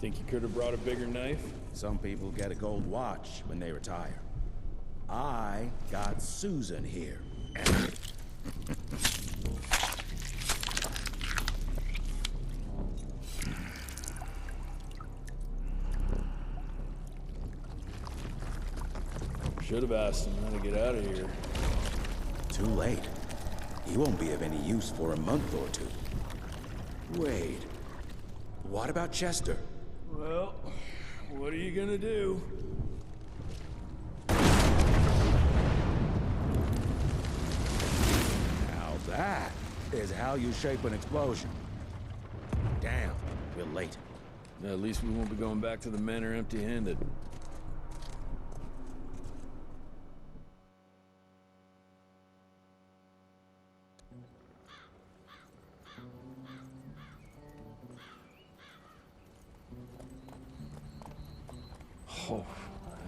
Think you could have brought a bigger knife? Some people get a gold watch when they retire. I got Susan here. Should have asked him how to get out of here. Too late. He won't be of any use for a month or two. Wait. What about Chester? Well, what are you gonna do? Now that is how you shape an explosion. Damn, we're late. At least we won't be going back to the manor empty-handed. Oh,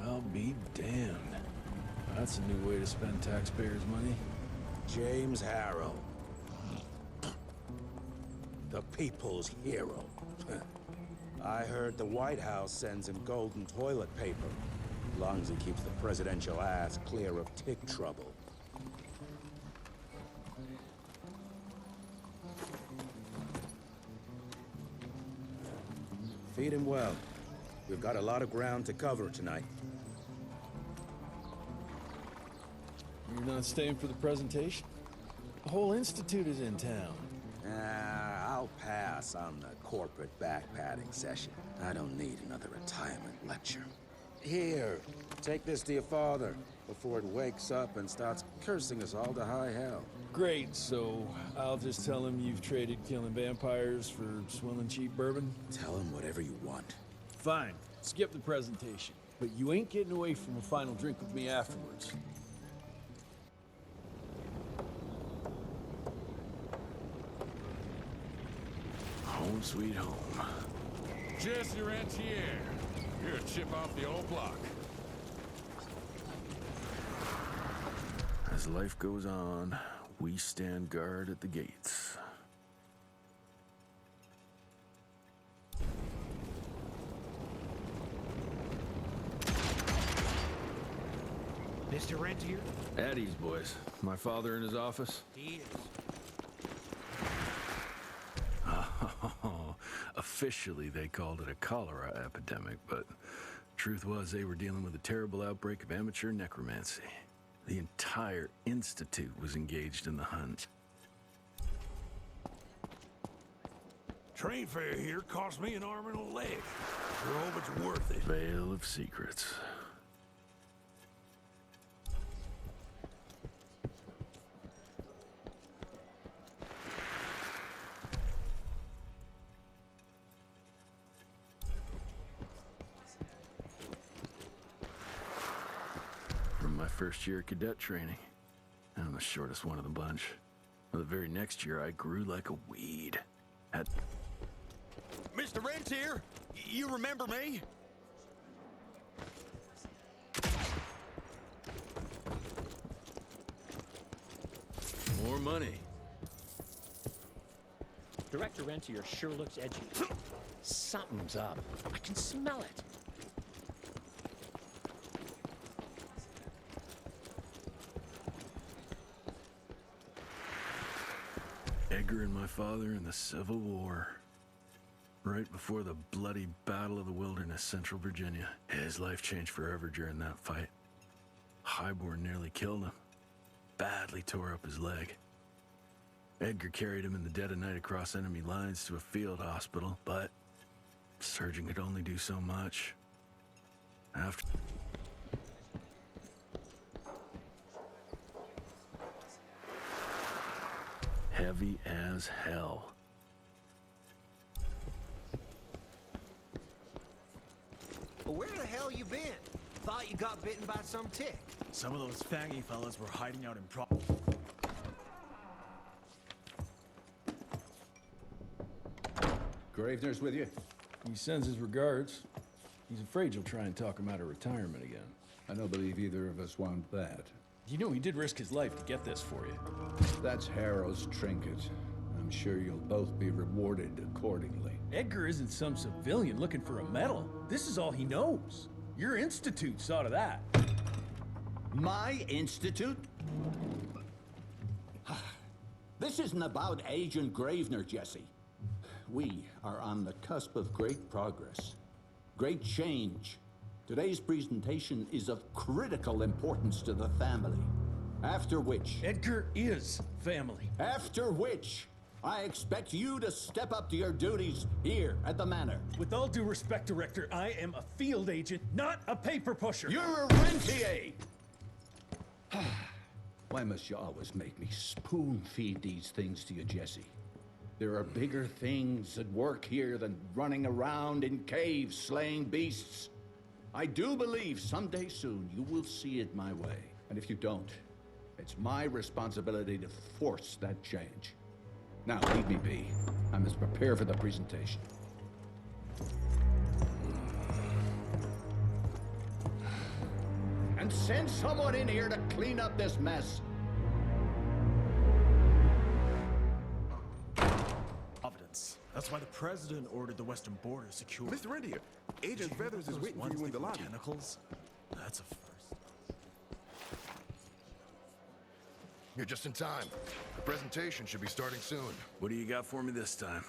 I'll be damned. That's a new way to spend taxpayers' money. James Harrow. The people's hero. I heard the White House sends him golden toilet paper. As long as he keeps the presidential ass clear of tick trouble. Feed him well. We've got a lot of ground to cover tonight. You're not staying for the presentation? The whole institute is in town. I'll pass on the corporate backpatting session. I don't need another retirement lecture. Here, take this to your father before it wakes up and starts cursing us all to high hell. Great, so I'll just tell him you've traded killing vampires for swilling cheap bourbon? Tell him whatever you want. Fine, skip the presentation. But you ain't getting away from a final drink with me afterwards. Home sweet home. Jesse Rentier. You're a chip off the old block. As life goes on, we stand guard at the gates. Mr. Rentier? At ease, boys. My father in his office? He is. Officially, they called it a cholera epidemic, but truth was they were dealing with a terrible outbreak of amateur necromancy. The entire institute was engaged in the hunt. Train fare here cost me an arm and a leg. Sure hope it's worth it. Veil of secrets. My first year of cadet training. I'm the shortest one of the bunch. Well, the very next year, I grew like a weed. Mr. Rentier, you remember me? More money. Director Rentier sure looks edgy. Something's up. I can smell it. Edgar and my father in the Civil War. Right before the bloody Battle of the Wilderness, Central Virginia. His life changed forever during that fight. Highborn nearly killed him. Badly tore up his leg. Edgar carried him in the dead of night across enemy lines to a field hospital, but surgeon could only do so much. After... Heavy as hell. Well, where the hell you been? Thought you got bitten by some tick. Some of those faggy fellas were hiding out in Gravener's with you? He sends his regards. He's afraid you'll try and talk him out of retirement again. I don't believe either of us want that. You know he did risk his life to get this for you. That's Harrow's trinket. I'm sure you'll both be rewarded accordingly. Edgar isn't some civilian looking for a medal. This is all he knows. Your institute saw to that. My institute? This isn't about Agent Gravener, Jesse. We are on the cusp of great progress, great change. Today's presentation is of critical importance to the family. After which... Edgar is family. After which, I expect you to step up to your duties here at the Manor. With all due respect, Director, I am a field agent, not a paper pusher. You're a rentier! Why must you always make me spoon-feed these things to you, Jesse? There are bigger things at work here than running around in caves slaying beasts. I do believe someday soon you will see it my way. And if you don't, it's my responsibility to force that change. Now, leave me be. I must prepare for the presentation. And send someone in here to clean up this mess. Providence. That's why the president ordered the western border secured. Mr. Rentier, Agent Feathers is waiting for you in the lobby. Tentacles? That's a first. You're just in time. The presentation should be starting soon. What do you got for me this time?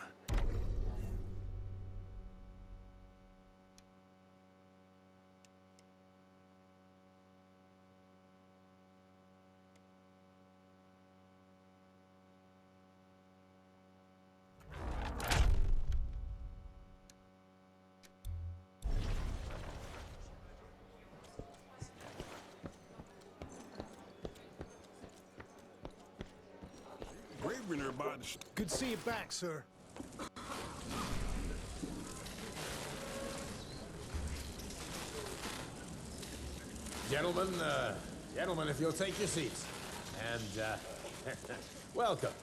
Gravener by the... Good to see you back, sir. Gentlemen, if you'll take your seats. And, welcome.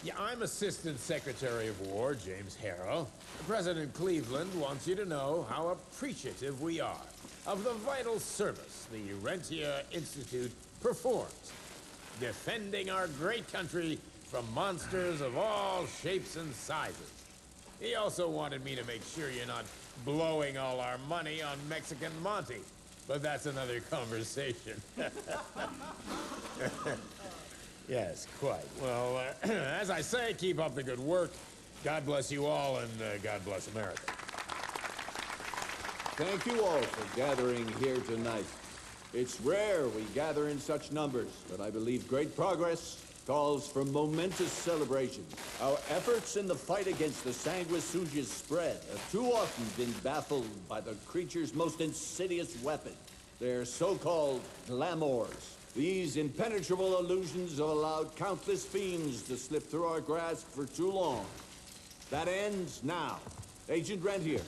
Yeah, I'm Assistant Secretary of War, James Harrow. President Cleveland wants you to know how appreciative we are of the vital service the Rentier Institute performs, defending our great country from monsters of all shapes and sizes. He also wanted me to make sure you're not blowing all our money on Mexican Monty. But that's another conversation. Yes, quite. Well, as I say, keep up the good work. God bless you all, and God bless America. Thank you all for gathering here tonight. It's rare we gather in such numbers, but I believe great progress calls for momentous celebration. Our efforts in the fight against the sanguisuga's spread have too often been baffled by the creature's most insidious weapon, their so-called glamours. These impenetrable illusions have allowed countless fiends to slip through our grasp for too long. That ends now. Agent Rentier,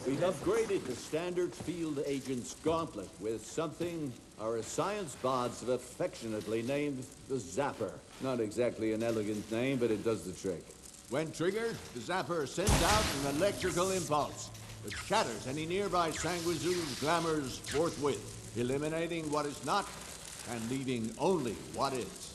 we've upgraded the standard field agent's gauntlet with something our science bods have affectionately named the Zapper. Not exactly an elegant name, but it does the trick. When triggered, the Zapper sends out an electrical impulse that shatters any nearby sanguisuga's glamours forthwith, eliminating what is not and leaving only what is.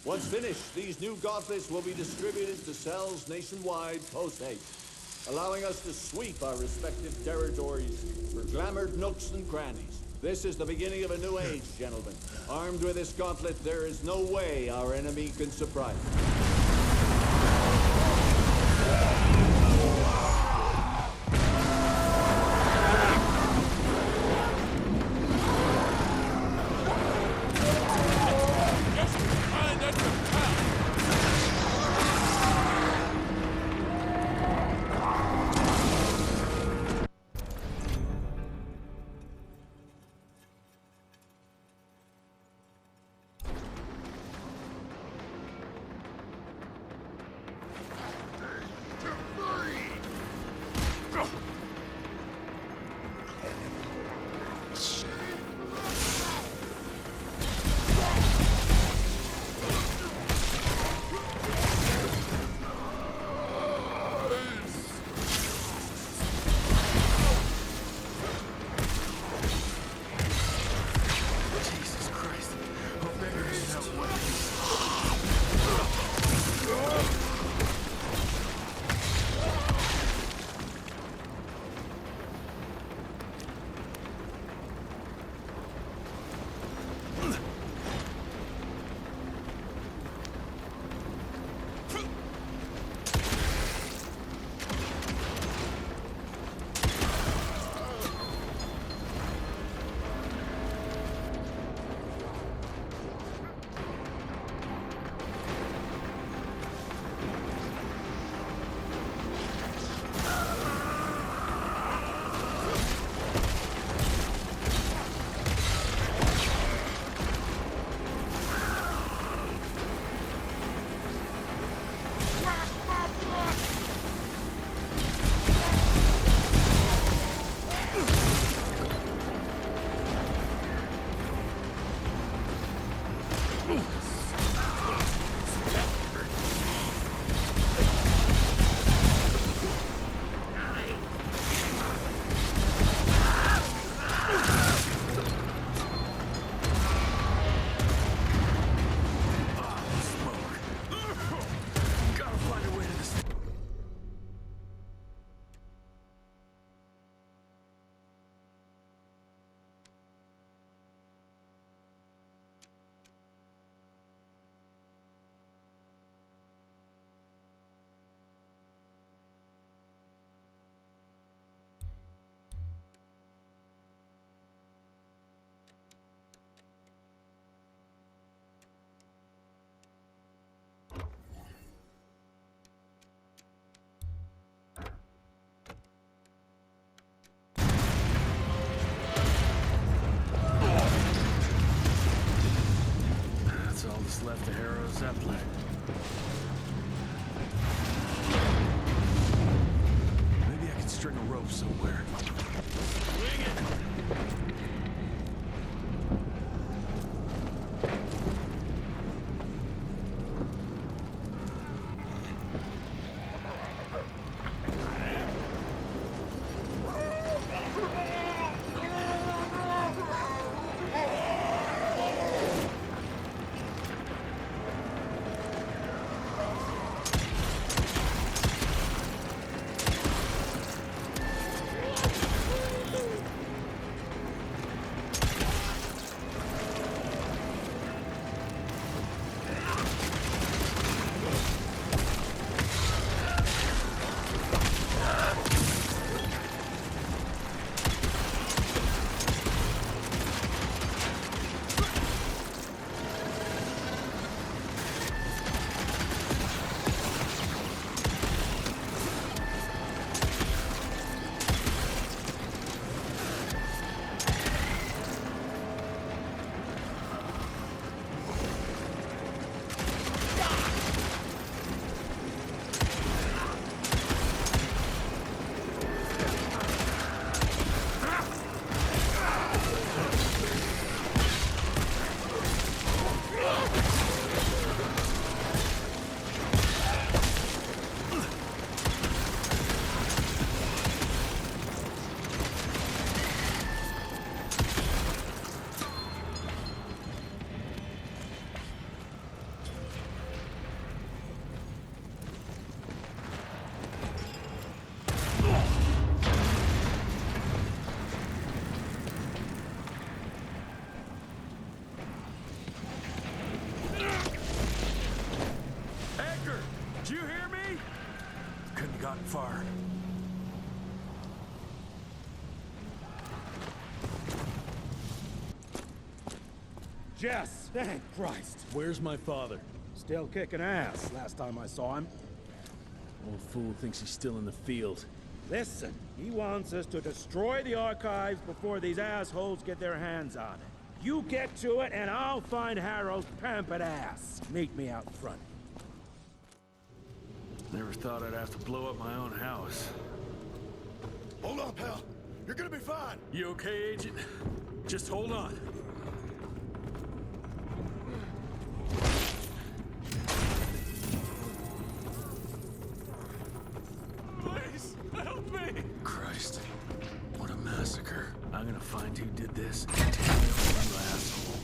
Once finished, these new gauntlets will be distributed to cells nationwide post-haste, allowing us to sweep our respective territories for glamored nooks and crannies. This is the beginning of a new age, gentlemen. Armed with this gauntlet, there is no way our enemy can surprise us. the Harrow Zeppelin. Maybe I can string a rope somewhere. Swing it! Did you hear me? Couldn't have gotten far. Jess, thank Christ. Where's my father? Still kicking ass last time I saw him. Old fool thinks he's still in the field. Listen, he wants us to destroy the archives before these assholes get their hands on it. You get to it, and I'll find Harrow's pampered ass. Meet me out front. Never thought I'd have to blow up my own house. Hold on, pal. You're gonna be fine. You okay, Agent? Just hold on. Please, help me! Christ, what a massacre. I'm gonna find who did this and take them, you asshole.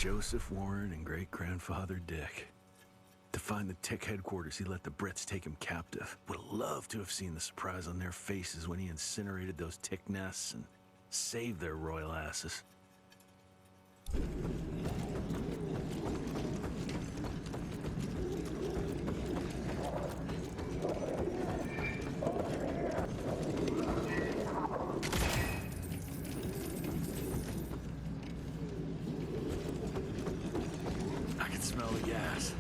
Joseph Warren and great-grandfather Dick. To find the Tick headquarters, he let the Brits take him captive. Would have loved to have seen the surprise on their faces when he incinerated those Tick nests and saved their royal asses. I can smell the gas.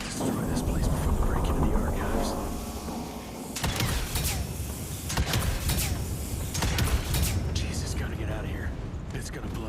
Destroy this place before we break into the archives. Jesus, gotta get out of here. It's gonna blow.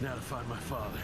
Now to find my father.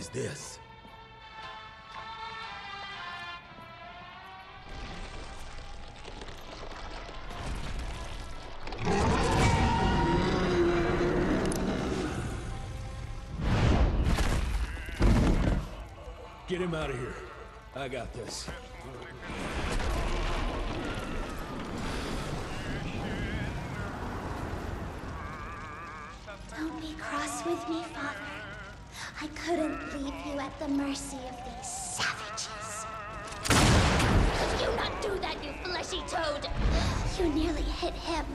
is this? Get him out of here. I got this. Don't be cross with me, Father. I couldn't leave you at the mercy of these savages. Could you not do that, you fleshy toad? You nearly hit him.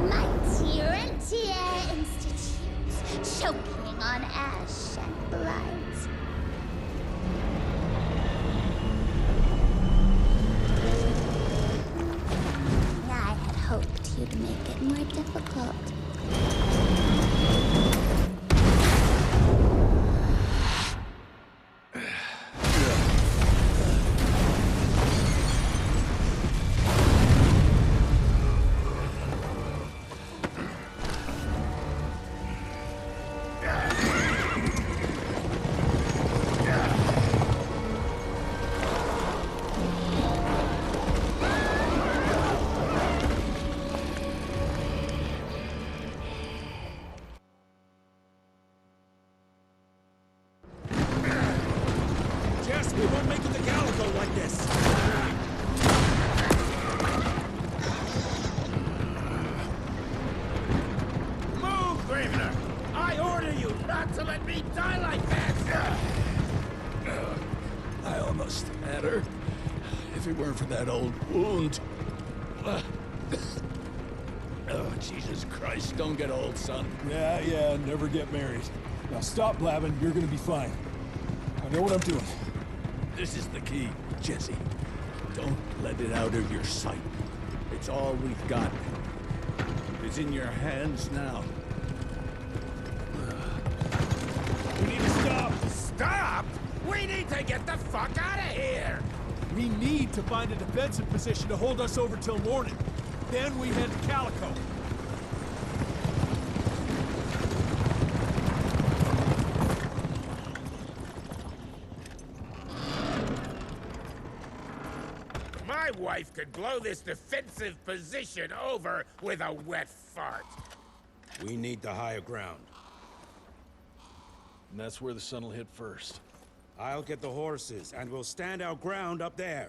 Mighty Rentier Institutes, choking on ash and blood. I had hoped you'd make it more difficult. We won't make it to Calico like this! Move, Gravener! I order you not to let me die like that! I almost had her. If it weren't for that old wound. Oh, Jesus Christ, don't get old, son. Yeah, never get married. Now stop blabbing, you're gonna be fine. I know what I'm doing. This is the key, Jesse. Don't let it out of your sight. It's all we've got. It's in your hands now. We need to stop! Stop?! We need to get the fuck out of here! We need to find a defensive position to hold us over till morning. Then we head to Calico. My wife could blow this defensive position over with a wet fart. We need the higher ground. And that's where the sun will hit first. I'll get the horses, and we'll stand our ground up there.